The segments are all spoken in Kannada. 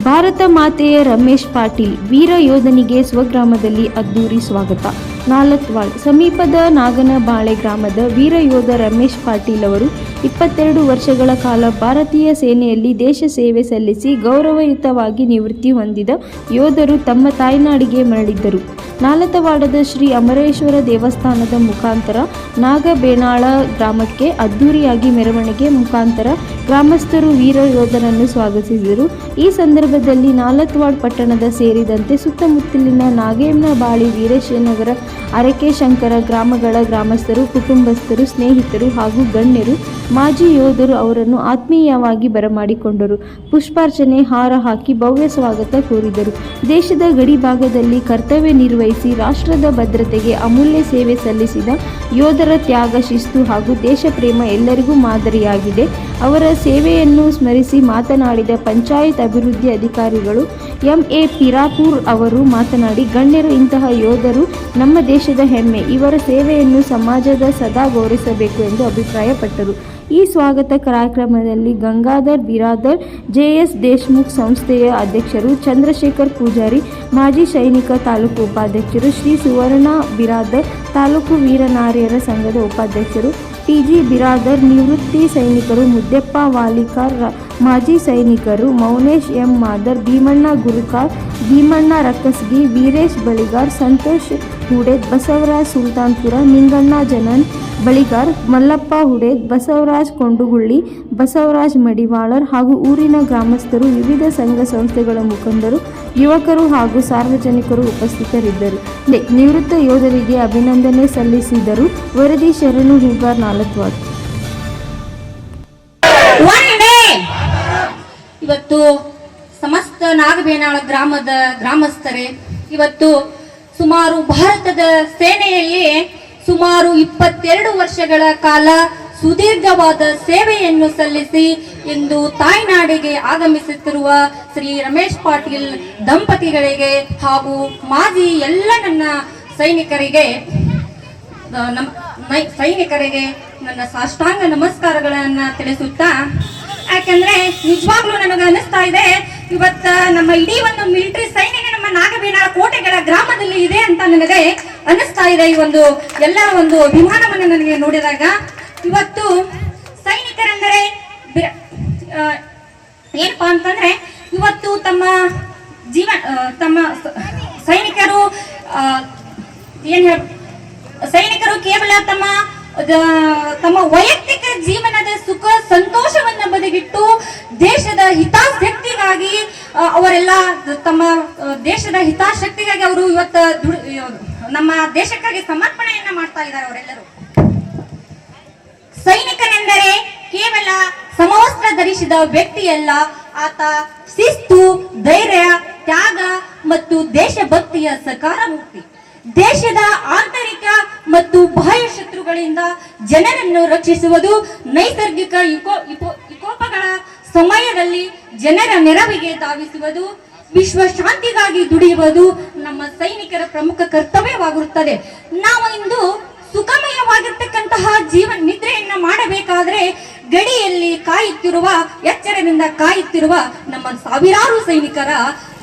ಭಾರತ ಮಾತೆಯ ರಮೇಶ್ ಪಾಟೀಲ್ ವೀರ ಯೋಧನಿಗೆ ಸ್ವಗ್ರಾಮದಲ್ಲಿ ಅದ್ದೂರಿ ಸ್ವಾಗತ. ನಾಲತ್ವಾಡ್ ಸಮೀಪದ ನಾಗನಬಾಳೆ ಗ್ರಾಮದ ವೀರ ಯೋಧ ರಮೇಶ್ ಪಾಟೀಲ್ ಅವರು 22 ವರ್ಷಗಳ ಕಾಲ ಭಾರತೀಯ ಸೇನೆಯಲ್ಲಿ ದೇಶ ಸೇವೆ ಸಲ್ಲಿಸಿ ಗೌರವಯುತವಾಗಿ ನಿವೃತ್ತಿ ಹೊಂದಿದ ಯೋಧರು ತಮ್ಮ ತಾಯ್ನಾಡಿಗೆ ಮರಳಿದ್ದರು. ನಾಲತವಾಡದ ಶ್ರೀ ಅಮರೇಶ್ವರ ದೇವಸ್ಥಾನದ ಮುಖಾಂತರ ನಾಗಬೇನಾಳ ಗ್ರಾಮಕ್ಕೆ ಅದ್ದೂರಿಯಾಗಿ ಮೆರವಣಿಗೆ ಮುಖಾಂತರ ಗ್ರಾಮಸ್ಥರು ವೀರ ಯೋಧರನ್ನು ಸ್ವಾಗತಿಸಿದರು. ಈ ಸಂದರ್ಭದಲ್ಲಿ ನಾಲತ್ವಾಡ್ ಪಟ್ಟಣದ ಸೇರಿದಂತೆ ಸುತ್ತಮುತ್ತಲಿನ ನಾಗೇನಬಾಳಿ, ವೀರಶನಗರ, ಅರಕೆಶಂಕರ ಗ್ರಾಮಗಳ ಗ್ರಾಮಸ್ಥರು, ಕುಟುಂಬಸ್ಥರು, ಸ್ನೇಹಿತರು ಹಾಗೂ ಗಣ್ಯರು ಮಾಜಿ ಯೋಧರು ಅವರನ್ನು ಆತ್ಮೀಯವಾಗಿ ಬರಮಾಡಿಕೊಂಡರು. ಪುಷ್ಪಾರ್ಚನೆ, ಹಾರ ಹಾಕಿ ಭವ್ಯ ಸ್ವಾಗತ ಕೋರಿದರು. ದೇಶದ ಗಡಿ ಭಾಗದಲ್ಲಿ ಕರ್ತವ್ಯ ನಿರ್ವಹಿಸಿ ರಾಷ್ಟ್ರದ ಭದ್ರತೆಗೆ ಅಮೂಲ್ಯ ಸೇವೆ ಸಲ್ಲಿಸಿದ ಯೋಧರ ತ್ಯಾಗ, ಶಿಸ್ತು ಹಾಗೂ ದೇಶ ಪ್ರೇಮ ಎಲ್ಲರಿಗೂ ಮಾದರಿಯಾಗಿದೆ. ಅವರ ಸೇವೆಯನ್ನು ಸ್ಮರಿಸಿ ಮಾತನಾಡಿದ ಪಂಚಾಯತ್ ಅಭಿವೃದ್ಧಿ ಅಧಿಕಾರಿಗಳು ಎಂ.ಎ. ಪಿರಾಪೂರ್ ಅವರು ಮಾತನಾಡಿ, ಗಣ್ಯರು ಇಂತಹ ಯೋಧರು ನಮ್ಮ ದೇಶದ ಹೆಮ್ಮೆ. ಇವರ ಸೇವೆಯನ್ನು ಸಮಾಜದ ಸದಾ ಗೌರವಿಸಬೇಕು ಎಂದು ಅಭಿಪ್ರಾಯಪಟ್ಟರು. ಈ ಸ್ವಾಗತ ಕಾರ್ಯಕ್ರಮದಲ್ಲಿ ಗಂಗಾಧರ್ ಬಿರಾದರ್, ಜೆ.ಎಸ್. ದೇಶಮುಖ್ ಸಂಸ್ಥೆಯ ಅಧ್ಯಕ್ಷರು, ಚಂದ್ರಶೇಖರ್ ಪೂಜಾರಿ, ಮಾಜಿ ಸೈನಿಕ ತಾಲೂಕು ಉಪಾಧ್ಯಕ್ಷರು, ಶ್ರೀ ಸುವರ್ಣ ಬಿರಾದರ್, ತಾಲೂಕು ವೀರನಾರ್ಯರ ಸಂಘದ ಉಪಾಧ್ಯಕ್ಷರು, ಟಿ.ಜಿ. ಬಿರಾದರ್, ನಿವೃತ್ತಿ ಸೈನಿಕರು, ಮುದ್ದೆಪ್ಪ ವಾಲಿಕಾರ್, ಮಾಜಿ ಸೈನಿಕರು, ಮೌನೇಶ್ ಎಂ. ಮಾದರ್, ಭೀಮಣ್ಣ ಗುರುಕಾರ್, ಭೀಮಣ್ಣ ರಕ್ಕಸ್ಗಿ, ವೀರೇಶ್ ಬಳಿಗಾರ್, ಸಂತೋಷ್ ಹುಡೇದ್, ಬಸವರಾಜ್ ಸುಲ್ತಾನ್ಪುರ, ನಿಂಗಣ್ಣ ಜನನ್ ಬಳಿಗಾರ್, ಮಲ್ಲಪ್ಪ ಹುಡೇದ್, ಬಸವರಾಜ್ ಕೊಂಡುಗುಳ್ಳಿ, ಬಸವರಾಜ್ ಮಡಿವಾಳರ್ ಹಾಗೂ ಊರಿನ ಗ್ರಾಮಸ್ಥರು, ವಿವಿಧ ಸಂಘ ಸಂಸ್ಥೆಗಳ ಮುಖಂಡರು, ಯುವಕರು ಹಾಗೂ ಸಾರ್ವಜನಿಕರು ಉಪಸ್ಥಿತರಿದ್ದರು. ನಿವೃತ್ತ ಯೋಧರಿಗೆ ಅಭಿನಂದನೆ ಸಲ್ಲಿಸಿದರು. ವರದಿ ಶರಣು ಹೂಗಾರ್, ನಾಲತ್ವಾಡ್. ಇವತ್ತು ಸಮಸ್ತ ನಾಗಬೇನಾಳ ಗ್ರಾಮದ ಗ್ರಾಮಸ್ಥರೇ, ಇವತ್ತು ಸುಮಾರು ಭಾರತದ ಸೇನೆಯಲ್ಲಿ ಸುಮಾರು 22 ವರ್ಷಗಳ ಕಾಲ ಸುದೀರ್ಘವಾದ ಸೇವೆಯನ್ನು ಸಲ್ಲಿಸಿ ಇಂದು ತಾಯ್ನಾಡಿಗೆ ಆಗಮಿಸುತ್ತಿರುವ ಶ್ರೀ ರಮೇಶ್ ಪಾಟೀಲ್ ದಂಪತಿಗಳಿಗೆ ಹಾಗೂ ಮಾಜಿ ಎಲ್ಲ ನನ್ನ ಸೈನಿಕರಿಗೆ ನನ್ನ ಸಾಷ್ಟಾಂಗ ನಮಸ್ಕಾರಗಳನ್ನ ತಿಳಿಸುತ್ತಾ, ಯಾಕಂದ್ರೆ ನಿಜವಾಗ್ಲೂ ನನಗೆ ಅನಿಸ್ತಾ ಇದೆ, ಇವತ್ತ ನಮ್ಮ ಇಡೀ ಒಂದು ಮಿಲಿಟರಿ ಸೈನ್ಯನೇ ನಮ್ಮ ನಾಗಬೇನಾಳ ಕೋಟೆಗಳ ಗ್ರಾಮದಲ್ಲಿ ಇದೆ ಅಂತ ನನಗೆ ಅನಿಸ್ತಾ ಇದೆ. ಈ ಒಂದು ಎಲ್ಲ ಒಂದು ಅಭಿಮಾನವನ್ನು ನನಗೆ ನೋಡಿದಾಗ, ಇವತ್ತು ಸೈನಿಕರೆಂದರೆ ಏನಪ್ಪಾ ಅಂತಂದ್ರೆ, ಇವತ್ತು ತಮ್ಮ ಸೈನಿಕರು ಸೈನಿಕರು ಕೇವಲ ತಮ್ಮ ವೈಯಕ್ತಿಕ ಜೀವನದ ಸುಖ ಸಂತೋಷವನ್ನ ಬದಿಗಿಟ್ಟು ದೇಶದ ಹಿತಾಸಕ್ತಿಗಾಗಿ ಅವರೆಲ್ಲ ತಮ್ಮ ದೇಶದ ಹಿತಾಸಕ್ತಿಗಾಗಿ ಅವರು ಇವತ್ತು ನಮ್ಮ ದೇಶಕ್ಕಾಗಿ ಸಮರ್ಪಣೆಯನ್ನ ಮಾಡ್ತಾ ಇದ್ದಾರೆ. ಅವರೆಲ್ಲರೂ ಸೈನಿಕನೆಂದರೆ ಕೇವಲ ಸಮವಸ್ತ್ರ ಧರಿಸಿದ ವ್ಯಕ್ತಿಯಲ್ಲ, ಆತ ಶಿಸ್ತು, ಧೈರ್ಯ, ತ್ಯಾಗ ಮತ್ತು ದೇಶಭಕ್ತಿಯ ಸಕಾರ ಮೂರ್ತಿ. ದೇಶದ ಆಂತರಿಕ ಮತ್ತು ಬಾಹ್ಯ ಶತ್ರುಗಳಿಂದ ಜನರನ್ನು ರಕ್ಷಿಸುವುದು, ನೈಸರ್ಗಿಕ ವಿಕೋಪಗಳ ಸಮಯದಲ್ಲಿ ಜನರ ನೆರವಿಗೆ ಧಾವಿಸುವುದು, ವಿಶ್ವ ಶಾಂತಿಗಾಗಿ ದುಡಿಯುವುದು ನಮ್ಮ ಸೈನಿಕರ ಪ್ರಮುಖ ಕರ್ತವ್ಯವಾಗಿರುತ್ತದೆ. ನಾವು ಇಂದು ಸುಖಮಯವಾಗಿರ್ತಕ್ಕಂತಹ ಜೀವನ ನಿದ್ರೆಯನ್ನ ಮಾಡಬೇಕಾದ್ರೆ ಗಡಿಯಲ್ಲಿ ಎಚ್ಚರದಿಂದ ಕಾಯುತ್ತಿರುವ ನಮ್ಮ ಸಾವಿರಾರು ಸೈನಿಕರ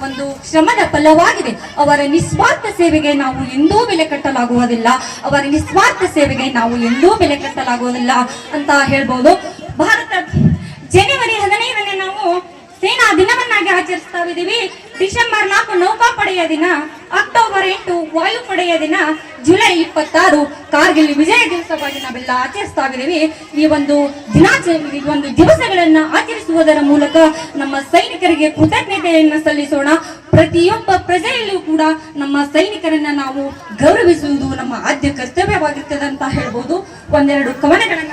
ಒಂದು ಶ್ರಮದ ಫಲವಾಗಿದೆ. ಅವರ ನಿಸ್ವಾರ್ಥ ಸೇವೆಗೆ ನಾವು ಎಂದೂ ಬೆಲೆ ಕಟ್ಟಲಾಗುವುದಿಲ್ಲ, ಅವರ ನಿಸ್ವಾರ್ಥ ಸೇವೆಗೆ ನಾವು ಎಂದೂ ಬೆಲೆ ಕಟ್ಟಲಾಗುವುದಿಲ್ಲ ಅಂತ ಹೇಳ್ಬೋದು. ಜನವರಿ 15ನೇ ನಾವು ಸೇನಾ ದಿನವನ್ನಾಗಿ ಆಚರಿಸ್ತಾ ಇದ್ದೀವಿ. ಡಿಸೆಂಬರ್ 4 ನೌಕಾಪಡೆಯ ದಿನ, ಅಕ್ಟೋಬರ್ 8 ವಾಯುಪಡೆಯ ದಿನ, ಜುಲೈ 26 ಕಾರ್ಗಿಲ್ ವಿಜಯ ದಿವಸವಾಗಿ ನಾವೆಲ್ಲ ಆಚರಿಸ್ತಾ ಇದ್ದೀವಿ. ಈ ಒಂದು ದಿವಸಗಳನ್ನ ಆಚರಿಸುವುದರ ಮೂಲಕ ನಮ್ಮ ಸೈನಿಕರಿಗೆ ಕೃತಜ್ಞತೆಯನ್ನ ಸಲ್ಲಿಸೋಣ. ಪ್ರತಿಯೊಬ್ಬ ಪ್ರಜೆಯಲ್ಲೂ ಕೂಡ ನಮ್ಮ ಸೈನಿಕರನ್ನ ನಾವು ಗೌರವಿಸುವುದು ನಮ್ಮ ಆದ್ಯ ಕರ್ತವ್ಯವಾಗಿರ್ತದೆ ಅಂತ ಹೇಳ್ಬೋದು. ಒಂದೆರಡು ಕವನಗಳನ್ನ